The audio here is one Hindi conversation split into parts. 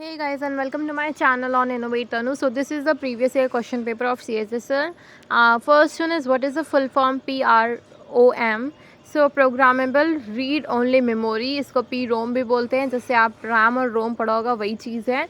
Hey guys, and welcome to my channel on Innovate Tanu. So this is the previous year question paper of CSSR. First one is, what is the full form PROM? So programmable read only memory, इसको PROM भी बोलते हैं, जैसे आप RAM और ROM पढ़ा होगा वही चीज़ है.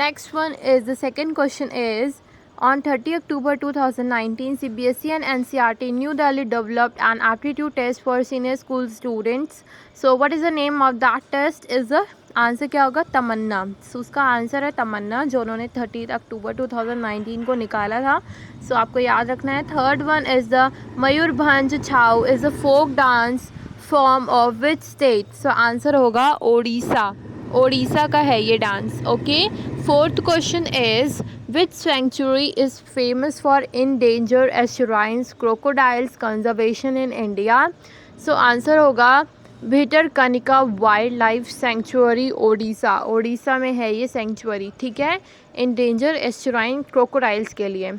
Next one is, the second question is, on 30 October 2019, CBSE and NCERT New Delhi developed an aptitude test for senior school students. So what is the name of that test? Is the answer क्या होगा? तमन्ना. सो उसका आंसर है तमन्ना, जो उन्होंने 30 अक्टूबर 2019 को निकाला था. सो आपको याद रखना है. Third one is the Mayurbhanj Chhau is a folk dance form of which state? So answer होगा ओडिशा. ओडिशा का है ये डांस. Okay. Fourth question is, which sanctuary is famous for endangered estuarine crocodiles conservation in India? So answer होगा Bhitarkanika wild life sanctuary, Odisha. Odisha में है ये सेंचुरी, ठीक है, इंडेंजर एस्चुराइन क्रोकोडाइल्स के लिए.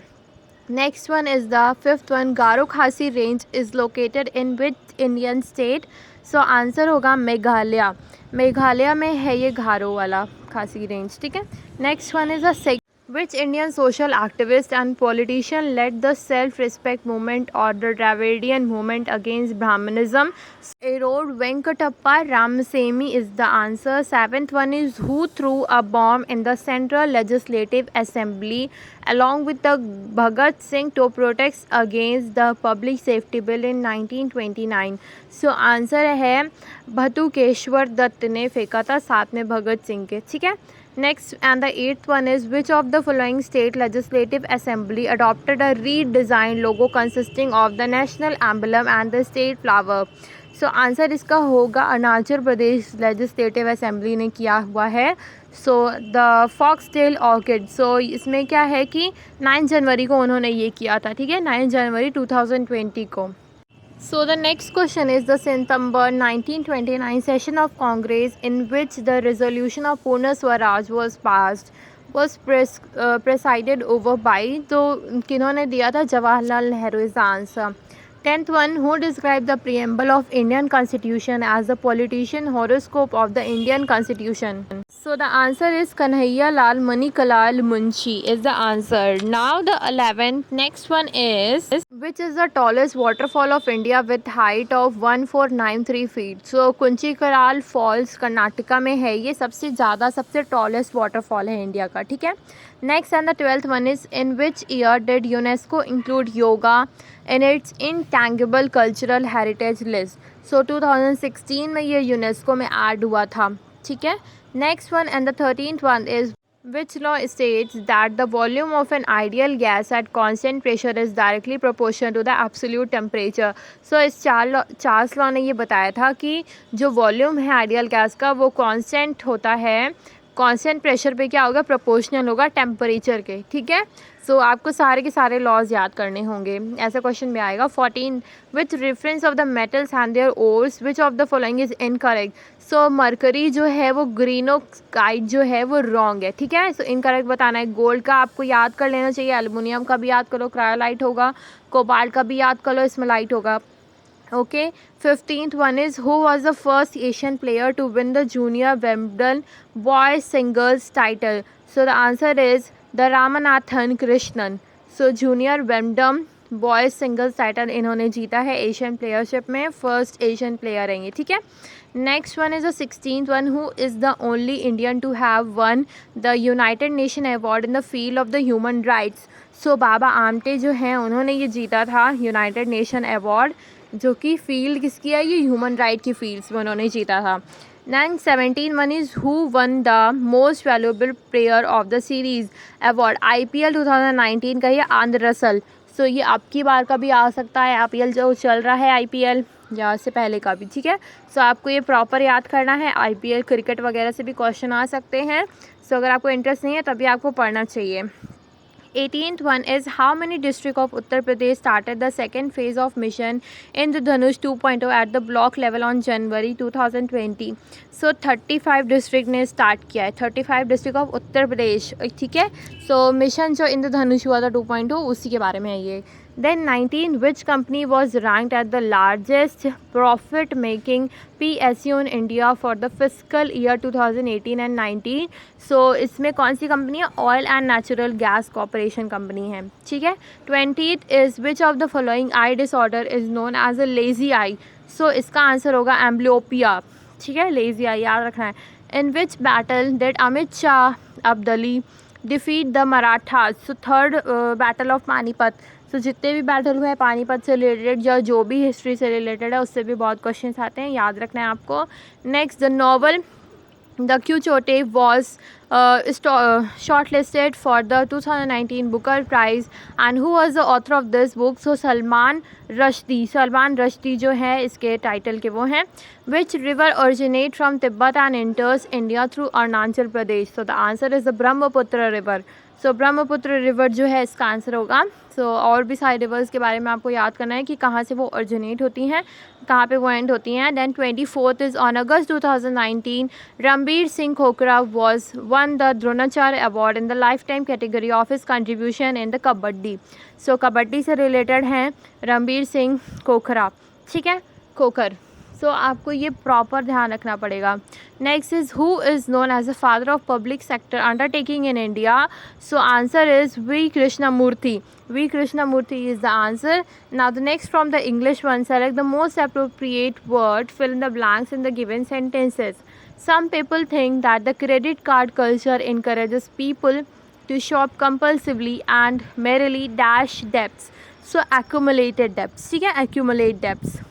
Next one is the fifth one, Garo Khasi range is located in which Indian state? So answer होगा मेघालय. मेघालय में है ये गारो वाला खासी रेंज, ठीक है. Next one is the Which Indian social activist and politician led the self-respect movement or the Dravidian movement against Brahmanism? Erode Venkatappa Ramasamy is the answer. Seventh one is, who threw a bomb in the Central Legislative Assembly along with the Bhagat Singh to protest against the Public Safety Bill in 1929? So answer है भतुकेश्वर दत्त ने फेंका था साथ में भगत सिंह के, ठीक है. Next and the eighth one is, which of the following state legislative assembly adopted a redesigned logo consisting of the national emblem and the state flower? So answer इसका होगा अरुणाचल प्रदेश लेजिस्लेटिव असेंबली ने किया हुआ है. So the foxtail orchid. So इसमें क्या है कि 9 जनवरी को उन्होंने ये किया था, ठीक है, 9 जनवरी 2020 को. So the next question is, the September 1929 session of Congress in which the resolution of Purna Swaraj was passed was presided over by, तो किन्होंने दिया था? Jawaharlal Nehru is the answer. 10th one, who described the preamble of Indian Constitution as the politician horoscope of the Indian Constitution? So the answer is Kanhaiya Lal Manikalal Munshi is the answer. Now the 11th, next one is, which is the tallest waterfall of India with height of 1493 feet? So Kunchikal falls Karnataka में है ये, सबसे ज़्यादा सबसे टॉलेस्ट वाटरफॉल है इंडिया का, ठीक है. Next and the 12th one is, in which year did UNESCO include yoga in its intangible cultural heritage list? So 2016 में ये यूनेस्को में ऐड हुआ था, ठीक है. Next one and the 13th one is, which law states that the volume of an ideal gas at constant pressure is directly proportional to the absolute temperature? So इस चार्ल्स लॉ ने ये बताया था कि जो वॉल्यूम है आइडियल गैस का वो कांस्टेंट होता है, कांस्टेंट प्रेशर पे क्या होगा? प्रोपोर्शनल होगा टेम्परेचर के, ठीक है. सो आपको सारे के सारे लॉज याद करने होंगे, ऐसा क्वेश्चन भी आएगा. 14, with reference of the metals and their ores which of the following is incorrect? So mercury जो है वो ग्रीनोक्साइड जो है वो रॉन्ग है, ठीक है. सो इनकरेक्ट बताना है. गोल्ड का आपको याद कर लेना चाहिए, एल्युमिनियम का भी याद करो, क्रायोलाइट होगा, कोबाल्ट का भी याद कर लो, स्मोलाइट होगा. Okay. 15th one is, who was the first Asian player to win the junior Wimbledon boys singles title? So the answer is the Ramanathan Krishnan. So junior Wimbledon boys singles title इन्होंने जीता है एशियन प्लेयरशिप में, फर्स्ट एशियन प्लेयर हैं ये, ठीक है. Next one is the 16th one, who is the only Indian to have won the United Nation award in the field of the human rights? So Baba Amte जो हैं उन्होंने ये जीता था यूनाइटेड नेशन अवार्ड, जो कि फील्ड किसकी है? ये ह्यूमन राइट की फील्ड्स में उन्होंने जीता था. 17 one is, who one the most valuable player of the series award? IPL 2019 का ये आंद्र रसल. सो ये अब की बार का भी आ सकता है, IPL जो चल रहा है IPL, या इससे पहले का भी, ठीक है. सो आपको ये प्रॉपर याद करना है. IPL क्रिकेट वगैरह से भी क्वेश्चन आ सकते हैं. सो अगर आपको इंटरेस्ट नहीं है तभी आपको पढ़ना चाहिए. 18th one is, how many districts of Uttar Pradesh started the second phase of mission Indradhanush 2.0 at the block level on January 2020? So 35 district ने स्टार्ट किया है, 35 डिस्ट्रिक्ट ऑफ उत्तर प्रदेश, ठीक है. सो मिशन जो इंद्रधनुष हुआ था 2.0 उसी के बारे में है ये. Then 19, which company was ranked at the largest profit making PSU in India for the fiscal year 2018 and 19? So इसमें कौन सी कंपनी है? Oil and natural gas corporation company है, ठीक है. 20th is which of the following eye disorder is known as a lazy eye? So इसका आंसर होगा एम्ब्लियोपिया, ठीक है, लेजी आई याद रखना है. In which battle did Ahmad Shah Abdali defeat the Marathas? So third battle of Panipat. So जितने भी बैटल हुए हैं पानीपत से रिलेटेड या जो भी हिस्ट्री से रिलेटेड है उससे भी बहुत क्वेश्चंस आते हैं, याद रखना है आपको. Next, the novel The Quixote was shortlisted for the 2019 Booker Prize, and who was the author of this book? So Salman Rushdie जो है इसके टाइटल के वो हैं. Which river originate from Tibet and enters India through Arunachal Pradesh? So the answer is the Brahmaputra river. So Brahmaputra river जो है इसका आंसर होगा. सो और भी सारे रिवर्स के बारे में आपको याद करना है कि कहाँ से वो ओरिजिनेट होती हैं, कहाँ पे वो एंड होती हैं. Then 24th is on August 2019 Ranbir Singh Khokhar was won the Dronacharya award in the lifetime category of his contribution in the kabaddi. So kabaddi से रिलेटेड हैं रणबीर सिंह खोखरा, ठीक है, खोखर. सो आपको ये प्रॉपर ध्यान रखना पड़ेगा. Next is who is known as the father of public sector undertaking in India? So answer is V Krishnamurthy. V Krishnamurthy is the answer. Now the next from the English one, select the most appropriate word, fill in the blanks in the given sentences. Some people think that the credit card culture encourages people to shop compulsively and merely dash debts. So accumulated debts, ठीक है, accumulate debts.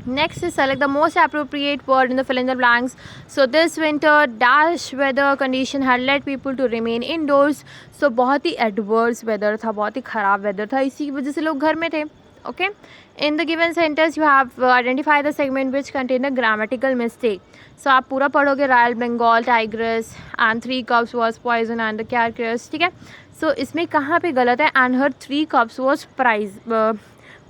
Next is select the most appropriate word in the fill in the blanks. So this winter dash weather condition had led people to remain indoors. So बहुत ही adverse weather था, बहुत ही ख़राब weather था, इसी वजह से लोग घर में थे. Okay. In the given sentence you have identify the segment which contain a grammatical mistake. So आप पूरा पढ़ोगे Royal Bengal tigress and 3 cups was poison and the carcass, ठीक है. So इसमें कहाँ पे गलत है? and her 3 cups was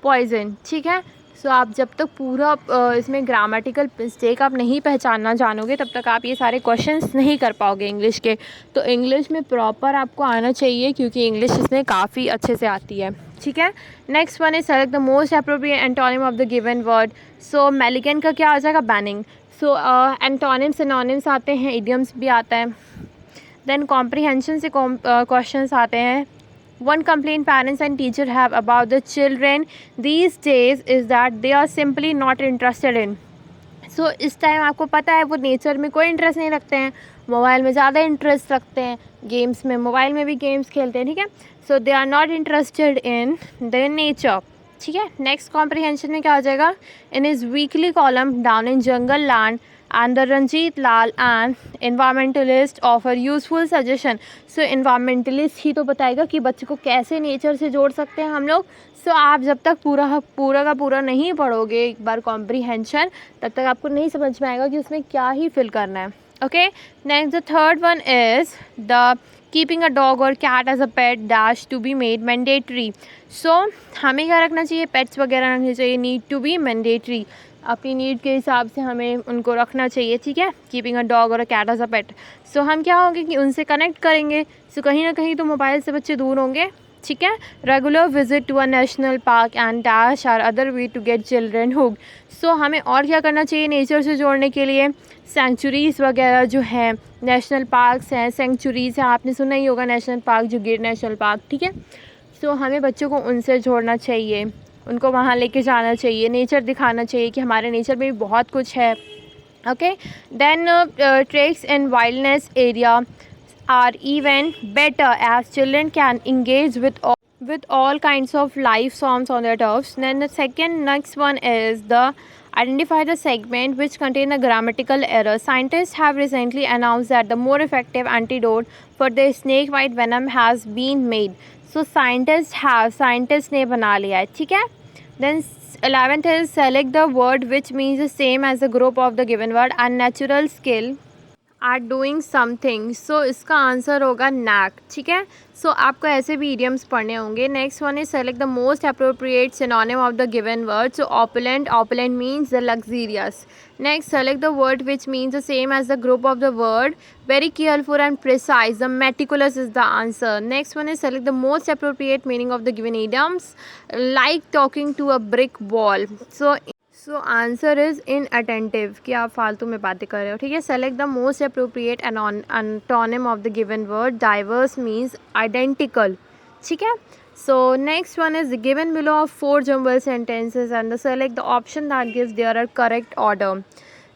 poison, ठीक है. सो आप जब तक पूरा इसमें ग्रामेटिकल मिस्टेक आप नहीं पहचानना जानोगे तब तक आप ये सारे क्वेश्चंस नहीं कर पाओगे इंग्लिश के. तो इंग्लिश में प्रॉपर आपको आना चाहिए क्योंकि इंग्लिश इसमें काफ़ी अच्छे से आती है, ठीक है. Next one is select the most appropriate antonym of the given word. So malign का क्या आ जाएगा? बैनिंग. सो एंटोनिम सिनोनिम्स आते हैं, इडियम्स भी आता है. देन कॉम्प्रीहेंशन से क्वेश्चंस आते हैं. One complaint parents and teachers have about the children these days is that they are simply not interested in. So इस टाइम आपको पता है वो नेचर में कोई इंटरेस्ट नहीं रखते हैं, मोबाइल में ज़्यादा इंटरेस्ट रखते हैं, गेम्स में मोबाइल में भी गेम्स खेलते हैं, ठीक है. So they are not interested in the nature, ठीक है. नेक्स्ट कॉम्प्रीहेंशन में क्या हो जाएगा? In is weekly column down in jungle land and the Ranjit Lal and environmentalist offer useful suggestion. So environmentalist ही तो बताएगा कि बच्चे को कैसे नेचर से जोड़ सकते हैं हम लोग. सो आप जब तक पूरा का पूरा नहीं पढ़ोगे एक बार कॉम्प्रीहेंशन तब तक आपको नहीं समझ में आएगा कि उसमें क्या ही फिल करना है. Okay. Next the third one is the keeping a dog और cat as a pet dash to be made mandatory. So हमें क्या रखना चाहिए? पेट्स वगैरह रखने चाहिए, नीड टू बी मैंडेटरी, अपनी नीड के हिसाब से हमें उनको रखना चाहिए, ठीक है. कीपिंग अ डॉग और अ कैट एज अ पेट. सो हम क्या होंगे कि उनसे कनेक्ट करेंगे. सो कहीं ना कहीं तो मोबाइल से बच्चे दूर होंगे, ठीक है. Regular visit to a national park and dash are other way to get children hook. So हमें और क्या करना चाहिए नेचर से जोड़ने के लिए? सेंचुरीज़ वगैरह जो है, नेशनल पार्क्स हैं, सेंचुरीज़ हैं, आपने सुना ही होगा नेशनल पार्क जो गिर नेशनल पार्क, ठीक है. सो हमें बच्चों को उनसे जोड़ना चाहिए, उनको वहाँ लेके जाना चाहिए, नेचर दिखाना चाहिए कि हमारे नेचर में भी बहुत कुछ है. Okay. Then treks in wildness area are even better as children can engage with all kinds of life forms on their turfs. Then the next one is the identify the segment which contain a grammatical error. Scientists have recently announced that the more effective antidote for the snake bite venom has been made. So scientists ने बना लिया है, ठीक है. Then 11th is select the word which means the same as the group of the given word. Unnatural skill are doing something, so इसका आंसर होगा नैक, ठीक है। सो आपको ऐसे भी इडियम्स पढ़ने होंगे। Next one is select the most appropriate synonym of the given word. So opulent, opulent means the luxurious. Next select the word which means the same as the group of the word, very careful and precise, the meticulous is the answer. Next one is select the most appropriate meaning of the given idioms, like talking to a brick wall. So answer is inattentive, कि आप फालतू में बातें कर रहे हो, ठीक है। Select the most appropriate antonym of the given word, diverse means identical, ठीक है। So next one is given below of 4 jumbled sentences and select the option that gives their correct order.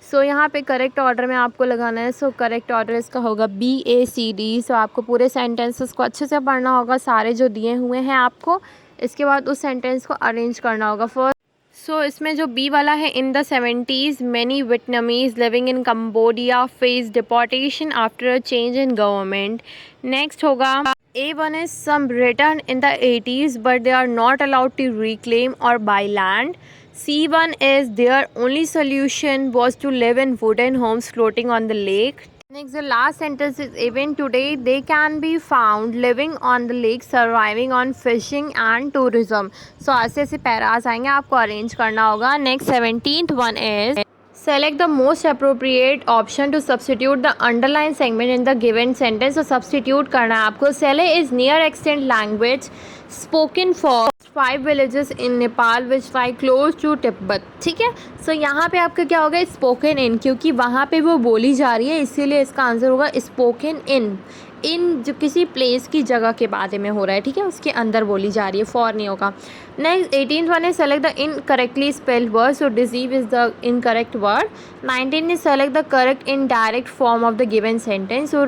सो यहाँ पे करेक्ट ऑर्डर में आपको लगाना है। सो करेक्ट ऑर्डर इसका होगा BACD। सो आपको पूरे सेंटेंसेस को अच्छे से पढ़ना होगा, सारे जो दिए हुए हैं आपको। इसके बाद उस सेंटेंस को अरेंज करना होगा फर्स्ट। सो इसमें जो बी वाला है, in the 70s many Vietnamese living in Cambodia face deportation after a change in government. Next होगा A1 is some written in the 80s but they are not allowed to reclaim or buy land. C1 is their only solution was to live in wooden homes floating on the lake. Next, the last sentence is even today they can be found living on the lake, surviving on fishing and tourism. So ऐसे पैरास आएंगे, आपको अरेंज करना होगा। Next 17th one is select the most appropriate option to substitute the underlined segment in the given sentence. So substitute करना है आपको। Sele is near extant language spoken for 5 villages in Nepal which lie close to Tibet, ठीक है। सो यहाँ पे आपका क्या होगा, स्पोकन इन, क्योंकि वहाँ पे वो बोली जा रही है, इसीलिए इसका आंसर होगा स्पोकन इन। इन जो किसी प्लेस की जगह के बारे में हो रहा है, ठीक है, उसके अंदर बोली जा रही है, फॉर नहीं होगा। Next 18th one is select the incorrectly spelled word. So deceive is the incorrect word. 19 is select the correct indirect form of the given sentence. So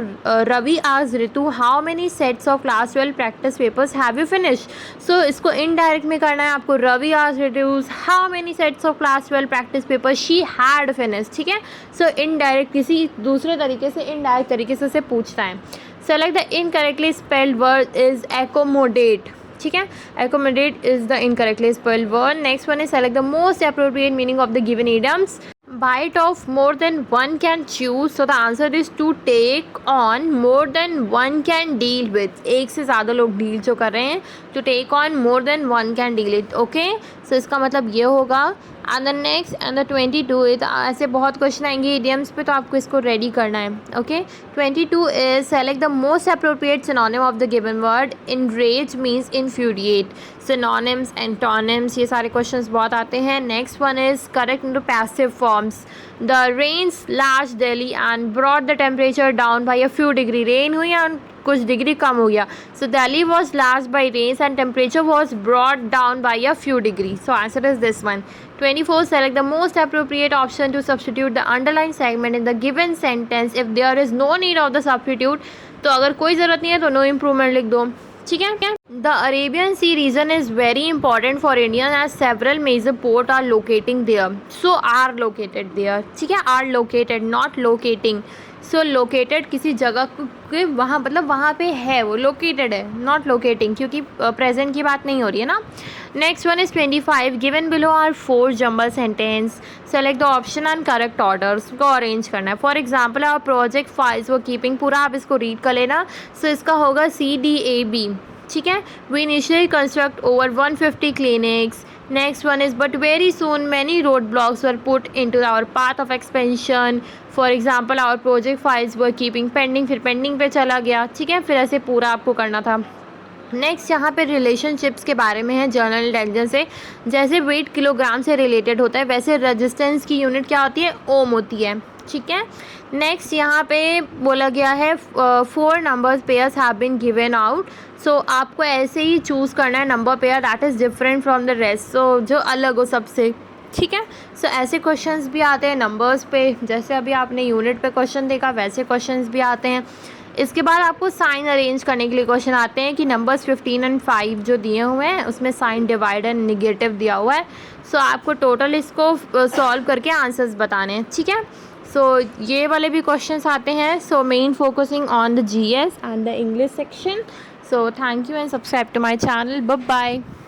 Ravi आज Ritu how many sets of class 12 practice papers have you finish. So इसको इनडायरेक्ट में करना है आपको। रवि आज Ritu how many sets of class 12 practice papers she had finish, ठीक है। सो इनडायरेक्ट किसी दूसरे तरीके से, इनडायरेक्ट तरीके से पूछता है। Select the incorrectly spelled word is accommodate, ठीक है। Accommodate is the incorrectly spelled word. Next one is select the most appropriate meaning of the given idioms. Bite off more than one can chew. So the answer is to take on more than one can deal with. एक से ज़्यादा लोग डील जो कर रहे हैं, to take on more than one can deal it. Okay? So इसका मतलब ये होगा। And the next and the 22 is, ऐसे बहुत क्वेश्चन आएंगे idioms पे, तो आपको इसको रेडी करना है। Okay? 22 is select the most appropriate synonym of the given word. Enrage means infuriate. Synonyms, antonyms, ये सारे क्वेश्चंस बहुत आते हैं। Next one is correct into passive forms. The rain slashed Delhi and brought the temperature down by a few degree. Rain हुई और कुछ डिग्री कम हो गया। So Delhi was slashed by rains and temperature was brought down by a few degree. So answer is this one. 24 select the most appropriate option to substitute the underlined segment in the given sentence if there is no need of the substitute. तो अगर कोई ज़रूरत नहीं है तो no improvement लिख दो, ठीक है। The Arabian Sea region is very important for India as several major ports are locating there. So are located there, ठीक है। Are located, not locating. So located किसी जगह के वहाँ, मतलब वहाँ पे है, वो लोकेटेड है, नॉट लोकेटिंग, क्योंकि प्रेजेंट की बात नहीं हो रही है ना। Next one is 25 given below are 4 jumble sentence. Select the option and correct orders को अरेंज करना है। For example our project files वो कीपिंग, पूरा आप इसको रीड कर लेना। सो इसका होगा CDAB, ठीक है। We initially construct over 150 clinics. Next one is but very soon many roadblocks were put into our path of expansion. For example our project files were keeping pending, फिर pending पे चला गया, ठीक है। फिर ऐसे पूरा आपको करना था। नेक्स्ट यहाँ पे रिलेशनशिप्स के बारे में है जनरल इंटेलिजेंस से। जैसे वेट किलोग्राम से रिलेटेड होता है, वैसे रेजिस्टेंस की यूनिट क्या होती है, ओम होती है, ठीक है। नेक्स्ट यहाँ पे बोला गया है 4 numbers pairs have been given out. So आपको ऐसे ही चूज़ करना है number pair that is different from the rest, so जो अलग हो सबसे, ठीक है। सो ऐसे क्वेश्चंस भी आते हैं नंबर्स पे, जैसे अभी आपने यूनिट पे क्वेश्चन देखा, वैसे क्वेश्चंस भी आते हैं। इसके बाद आपको साइन अरेंज करने के लिए क्वेश्चन आते हैं कि नंबर्स 15 और 5 जो दिए हुए हैं उसमें साइन डिवाइड एंड निगेटिव दिया हुआ है। सो आपको टोटल इसको सॉल्व करके आंसर्स बताने हैं, ठीक है। सो ये वाले भी क्वेश्चंस आते हैं। So main focusing on the GS and the English section. So thank you and subscribe to my channel. Bye bye.